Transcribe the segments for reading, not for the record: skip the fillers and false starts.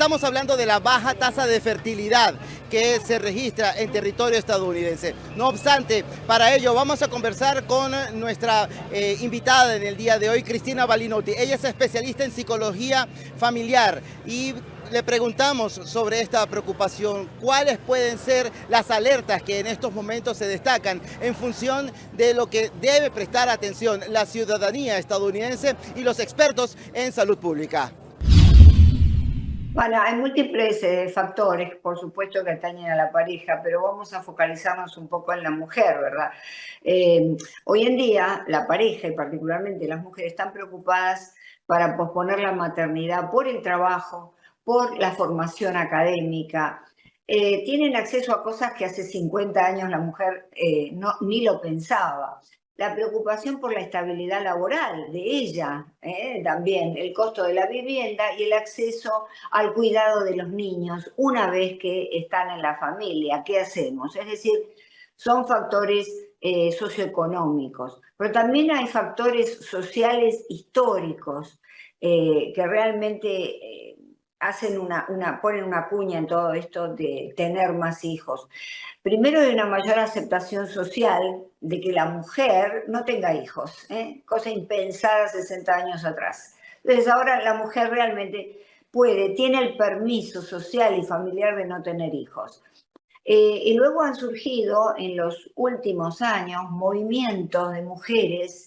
estamos hablando de la baja tasa de fertilidad que se registra en territorio estadounidense. No obstante, para ello vamos a conversar con nuestra invitada en el día de hoy, Cristina Balinotti. Ella es especialista en psicología familiar y le preguntamos sobre esta preocupación, cuáles pueden ser las alertas que en estos momentos se destacan en función de lo que debe prestar atención la ciudadanía estadounidense y los expertos en salud pública. Bueno, hay múltiples factores, por supuesto, que atañen a la pareja, pero vamos a focalizarnos un poco en la mujer, ¿verdad? Hoy en día, la pareja y particularmente las mujeres están preocupadas para posponer la maternidad por el trabajo, por la formación académica. Tienen acceso a cosas que hace 50 años la mujer ni lo pensaba. La preocupación por la estabilidad laboral de ella, también el costo de la vivienda y el acceso al cuidado de los niños una vez que están en la familia. ¿Qué hacemos? Es decir, son factores socioeconómicos, pero también hay factores sociales históricos que realmente ponen una cuña en todo esto de tener más hijos. Primero, hay una mayor aceptación social de que la mujer no tenga hijos, cosa impensada 60 años atrás. Entonces ahora la mujer realmente tiene el permiso social y familiar de no tener hijos. Y luego han surgido en los últimos años movimientos de mujeres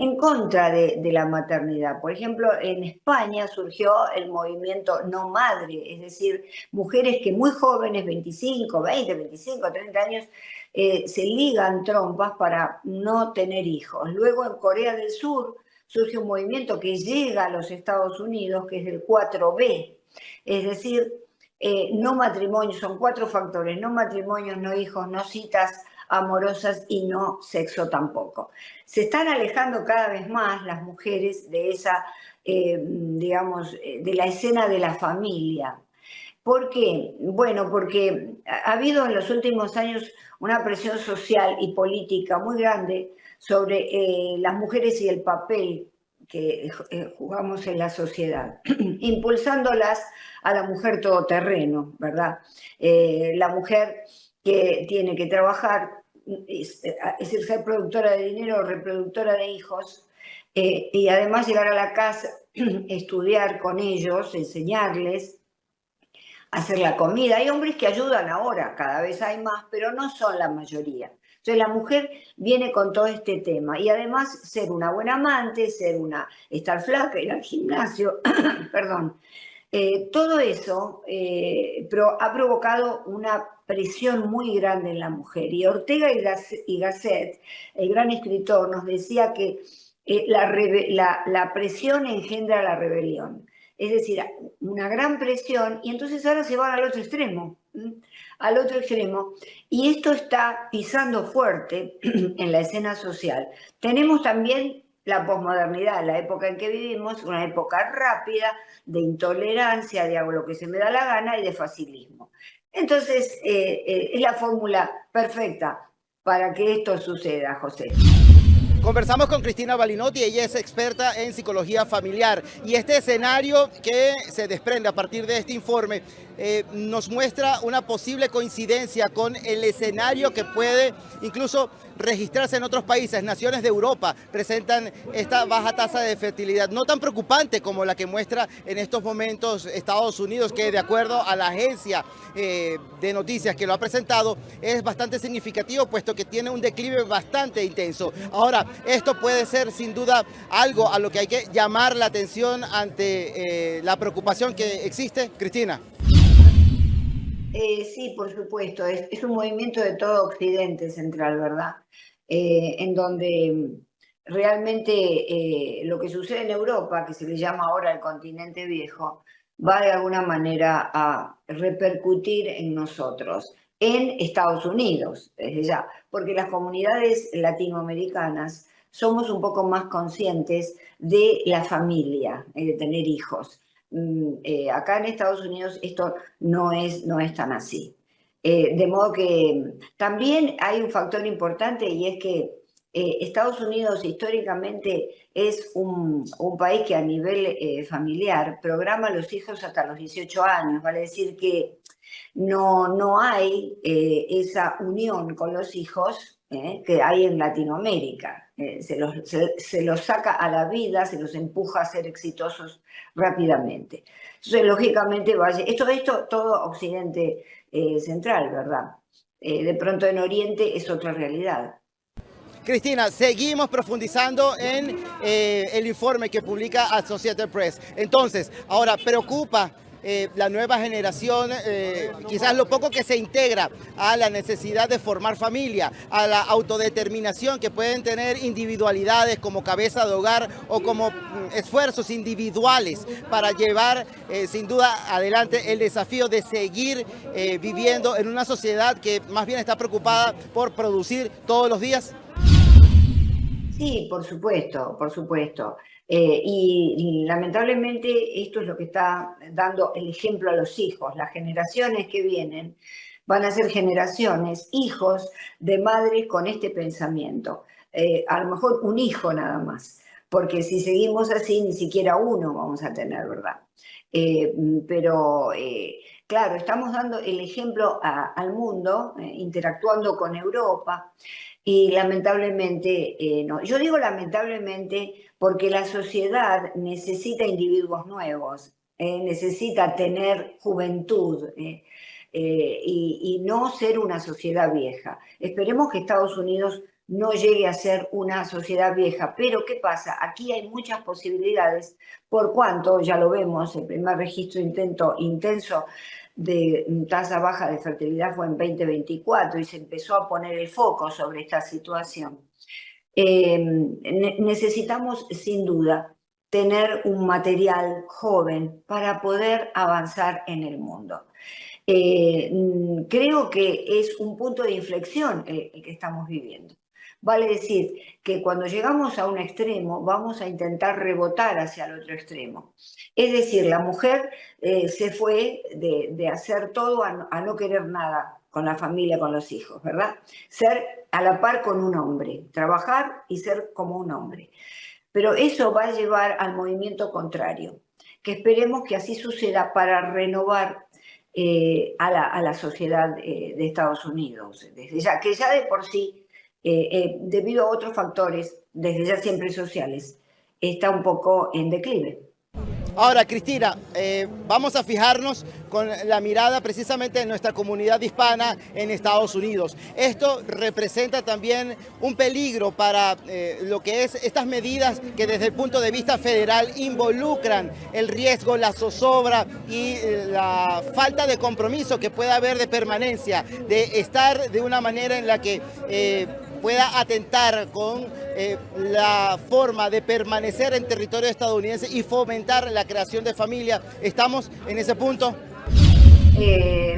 en contra de la maternidad. Por ejemplo, en España surgió el movimiento No Madre, es decir, mujeres que muy jóvenes, 25, 20, 25, 30 años, se ligan trompas para no tener hijos. Luego en Corea del Sur surge un movimiento que llega a los Estados Unidos, que es el 4B, es decir, no matrimonio, son 4 factores: no matrimonios, no hijos, no citas amorosas y no sexo tampoco. Se están alejando cada vez más las mujeres de esa, digamos, de la escena de la familia. ¿Por qué? Bueno, porque ha habido en los últimos años una presión social y política muy grande sobre las mujeres y el papel que jugamos en la sociedad, impulsándolas a la mujer todoterreno, ¿verdad? La mujer que tiene que trabajar, es decir, ser productora de dinero, reproductora de hijos, y además llegar a la casa, estudiar con ellos, enseñarles, hacer la comida. Hay hombres que ayudan ahora, cada vez hay más, pero no son la mayoría. Entonces la mujer viene con todo este tema y además ser una buena amante, estar flaca, ir al gimnasio, perdón. Todo eso ha provocado una presión muy grande en la mujer. Y Ortega y Gasset, el gran escritor, nos decía que la presión engendra la rebelión. Es decir, una gran presión, y entonces ahora se van al otro extremo, y esto está pisando fuerte en la escena social. Tenemos también la posmodernidad, la época en que vivimos, una época rápida, de intolerancia, de hago lo que se me da la gana y de facilismo. Entonces, es la fórmula perfecta para que esto suceda, José. Conversamos con Cristina Balinotti, ella es experta en psicología familiar y este escenario que se desprende a partir de este informe nos muestra una posible coincidencia con el escenario que puede incluso registrarse en otros países. Naciones de Europa presentan esta baja tasa de fertilidad, no tan preocupante como la que muestra en estos momentos Estados Unidos, que de acuerdo a la agencia de noticias que lo ha presentado es bastante significativo, puesto que tiene un declive bastante intenso. Ahora, esto puede ser sin duda algo a lo que hay que llamar la atención ante la preocupación que existe. Cristina. Sí, por supuesto, es un movimiento de todo Occidente central, ¿verdad? En donde realmente lo que sucede en Europa, que se le llama ahora el continente viejo, va de alguna manera a repercutir en nosotros, en Estados Unidos, desde ya, porque las comunidades latinoamericanas somos un poco más conscientes de la familia, de tener hijos. Acá en Estados Unidos esto no es tan así. De modo que también hay un factor importante, y es que Estados Unidos históricamente es un país que a nivel familiar programa a los hijos hasta los 18 años, vale decir que no hay esa unión con los hijos que hay en Latinoamérica. Se los saca a la vida, se los empuja a ser exitosos rápidamente. Entonces, lógicamente, esto todo Occidente central, ¿verdad? De pronto en Oriente es otra realidad. Cristina, seguimos profundizando en el informe que publica Associated Press. Entonces, ahora preocupa la nueva generación, quizás lo poco que se integra a la necesidad de formar familia, a la autodeterminación que pueden tener individualidades como cabeza de hogar o como esfuerzos individuales para llevar sin duda adelante el desafío de seguir viviendo en una sociedad que más bien está preocupada por producir todos los días. Sí, por supuesto, por supuesto. Y lamentablemente esto es lo que está dando el ejemplo a los hijos. Las generaciones que vienen van a ser generaciones, hijos de madres con este pensamiento. A lo mejor un hijo nada más, porque si seguimos así ni siquiera uno vamos a tener, ¿verdad? Eh, pero claro, estamos dando el ejemplo al mundo, interactuando con Europa. Y lamentablemente no. Yo digo lamentablemente porque la sociedad necesita individuos nuevos, necesita tener juventud y no ser una sociedad vieja. Esperemos que Estados Unidos no llegue a ser una sociedad vieja, pero ¿qué pasa? Aquí hay muchas posibilidades, por cuanto, ya lo vemos, el primer registro intenso de tasa baja de fertilidad fue en 2024 y se empezó a poner el foco sobre esta situación. Necesitamos, sin duda, tener un material joven para poder avanzar en el mundo. Creo que es un punto de inflexión el que estamos viviendo. Vale decir que cuando llegamos a un extremo vamos a intentar rebotar hacia el otro extremo. Es decir, la mujer se fue de hacer todo a no querer nada con la familia, con los hijos, ¿verdad? Ser a la par con un hombre, trabajar y ser como un hombre. Pero eso va a llevar al movimiento contrario, que esperemos que así suceda para renovar a la sociedad de Estados Unidos, desde ya, que ya de por sí debido a otros factores, desde ya siempre sociales, está un poco en declive. Ahora, Cristina, vamos a fijarnos con la mirada precisamente en nuestra comunidad hispana en Estados Unidos. Esto representa también un peligro para lo que es estas medidas que desde el punto de vista federal involucran el riesgo, la zozobra y la falta de compromiso que pueda haber de permanencia, de estar de una manera en la que pueda atentar con la forma de permanecer en territorio estadounidense y fomentar la creación de familia. ¿Estamos en ese punto?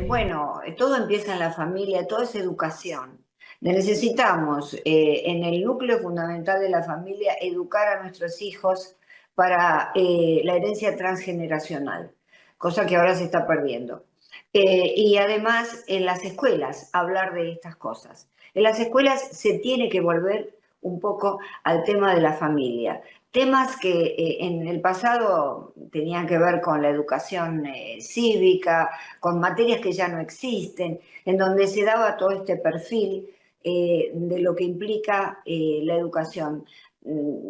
Bueno, todo empieza en la familia, todo es educación. Necesitamos en el núcleo fundamental de la familia educar a nuestros hijos para la herencia transgeneracional, cosa que ahora se está perdiendo. Y además en las escuelas hablar de estas cosas. En las escuelas se tiene que volver un poco al tema de la familia. Temas que en el pasado tenían que ver con la educación cívica, con materias que ya no existen, en donde se daba todo este perfil de lo que implica la educación.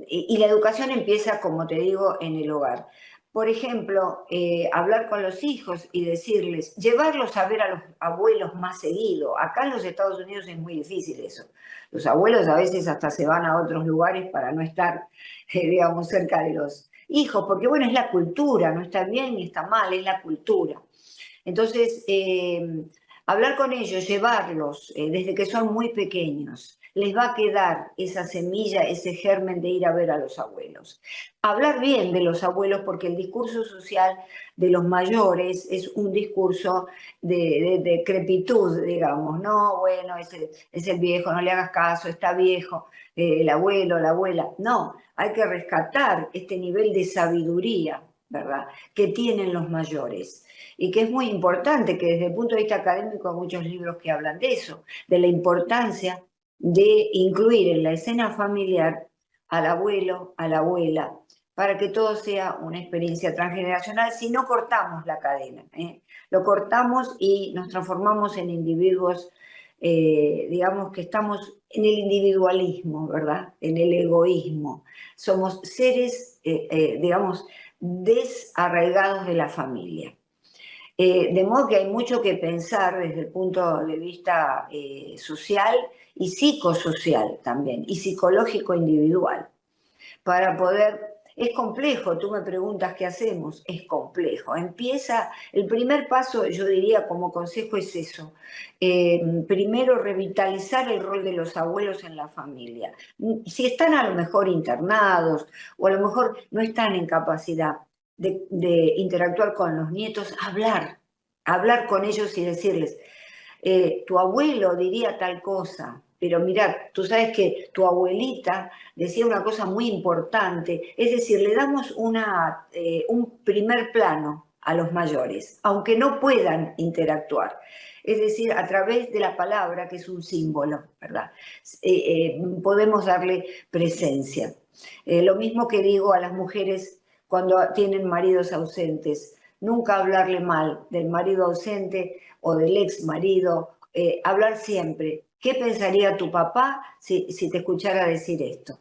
Y la educación empieza, como te digo, en el hogar. Por ejemplo, hablar con los hijos y decirles, llevarlos a ver a los abuelos más seguido. Acá en los Estados Unidos es muy difícil eso. Los abuelos a veces hasta se van a otros lugares para no estar, digamos, cerca de los hijos, porque bueno, es la cultura, no está bien ni está mal, es la cultura. Entonces, hablar con ellos, llevarlos desde que son muy pequeños, les va a quedar esa semilla, ese germen de ir a ver a los abuelos. Hablar bien de los abuelos porque el discurso social de los mayores es un discurso de decrepitud, digamos, no, bueno, es el viejo, no le hagas caso, está viejo, el abuelo, la abuela. No, hay que rescatar este nivel de sabiduría, ¿verdad?, que tienen los mayores. Y que es muy importante, que desde el punto de vista académico hay muchos libros que hablan de eso, de la importancia de incluir en la escena familiar al abuelo, a la abuela, para que todo sea una experiencia transgeneracional, si no cortamos la cadena, ¿eh? Lo cortamos y nos transformamos en individuos, digamos que estamos en el individualismo, ¿verdad? En el egoísmo. Somos seres, digamos, desarraigados de la familia. De modo que hay mucho que pensar desde el punto de vista social y psicosocial también, y psicológico individual, para poder... Es complejo, tú me preguntas qué hacemos, es complejo. El primer paso, yo diría como consejo es eso. Primero, revitalizar el rol de los abuelos en la familia. Si están a lo mejor internados o a lo mejor no están en capacidad de interactuar con los nietos, hablar con ellos y decirles, tu abuelo diría tal cosa, pero mirá, tú sabes que tu abuelita decía una cosa muy importante, es decir, le damos un primer plano a los mayores, aunque no puedan interactuar, es decir, a través de la palabra, que es un símbolo, ¿verdad? Podemos darle presencia. Lo mismo que digo a las mujeres cuando tienen maridos ausentes, nunca hablarle mal del marido ausente o del ex marido, hablar siempre. ¿Qué pensaría tu papá si te escuchara decir esto?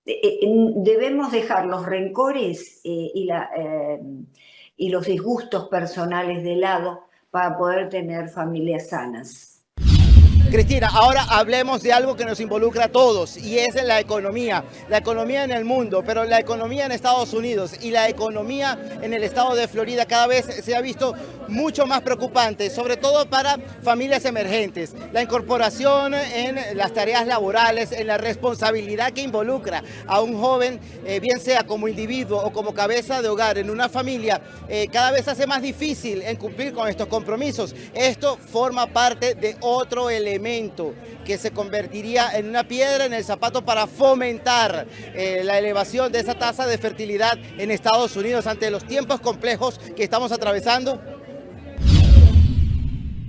Debemos dejar los rencores y los disgustos personales de lado para poder tener familias sanas. Cristina, ahora hablemos de algo que nos involucra a todos y es la economía en el mundo, pero la economía en Estados Unidos y la economía en el estado de Florida cada vez se ha visto mucho más preocupante, sobre todo para familias emergentes. La incorporación en las tareas laborales, en la responsabilidad que involucra a un joven, bien sea como individuo o como cabeza de hogar en una familia, cada vez hace más difícil en cumplir con estos compromisos. Esto forma parte de otro elemento que se convertiría en una piedra en el zapato para fomentar la elevación de esa tasa de fertilidad en Estados Unidos ante los tiempos complejos que estamos atravesando.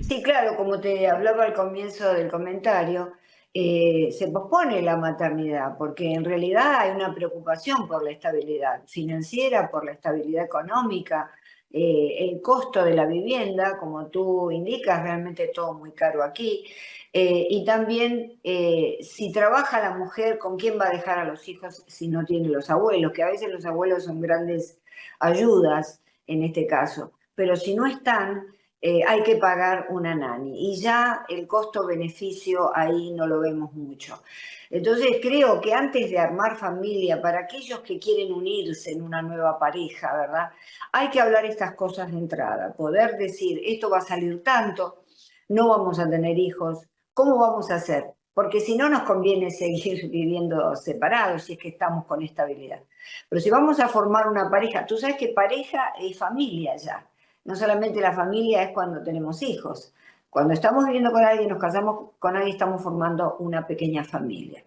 Sí, claro, como te hablaba al comienzo del comentario, se pospone la maternidad porque en realidad hay una preocupación por la estabilidad financiera, por la estabilidad económica, el costo de la vivienda, como tú indicas, realmente todo muy caro aquí. Y también, si trabaja la mujer, ¿con quién va a dejar a los hijos si no tiene los abuelos? Que a veces los abuelos son grandes ayudas en este caso, pero si no están, hay que pagar una nani. Y ya el costo-beneficio ahí no lo vemos mucho. Entonces creo que antes de armar familia, para aquellos que quieren unirse en una nueva pareja, ¿verdad? Hay que hablar estas cosas de entrada, poder decir, esto va a salir tanto, no vamos a tener hijos, ¿cómo vamos a hacer? Porque si no nos conviene seguir viviendo separados si es que estamos con estabilidad. Pero si vamos a formar una pareja, tú sabes que pareja es familia ya. No solamente la familia es cuando tenemos hijos. Cuando estamos viviendo con alguien, nos casamos con alguien, estamos formando una pequeña familia.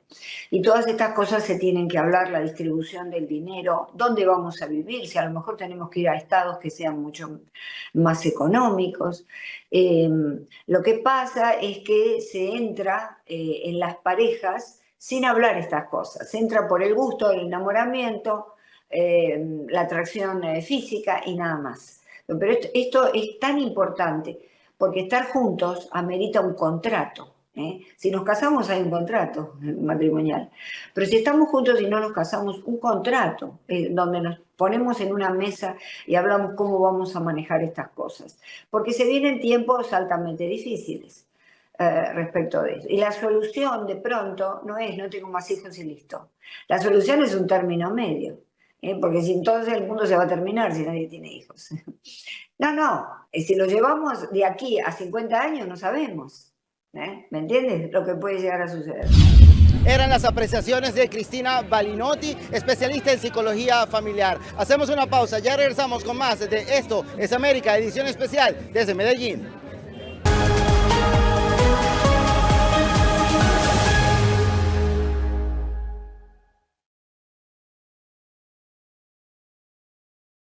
Y todas estas cosas se tienen que hablar, la distribución del dinero, dónde vamos a vivir, si a lo mejor tenemos que ir a estados que sean mucho más económicos. Lo que pasa es que se entra en las parejas sin hablar estas cosas. Se entra por el gusto, el enamoramiento, la atracción física y nada más. Pero esto es tan importante porque estar juntos amerita un contrato. Si nos casamos hay un contrato matrimonial, pero si estamos juntos y no nos casamos, un contrato donde nos ponemos en una mesa y hablamos cómo vamos a manejar estas cosas, porque se vienen tiempos altamente difíciles respecto de eso. Y la solución de pronto no es no tengo más hijos y listo. La solución es un término medio, porque si entonces el mundo se va a terminar si nadie tiene hijos. No, si lo llevamos de aquí a 50 años no sabemos. ¿Me entiendes? Lo que puede llegar a suceder. Eran las apreciaciones de Cristina Balinotti, especialista en psicología familiar. Hacemos una pausa, ya regresamos con más de Esto es América, edición especial desde Medellín.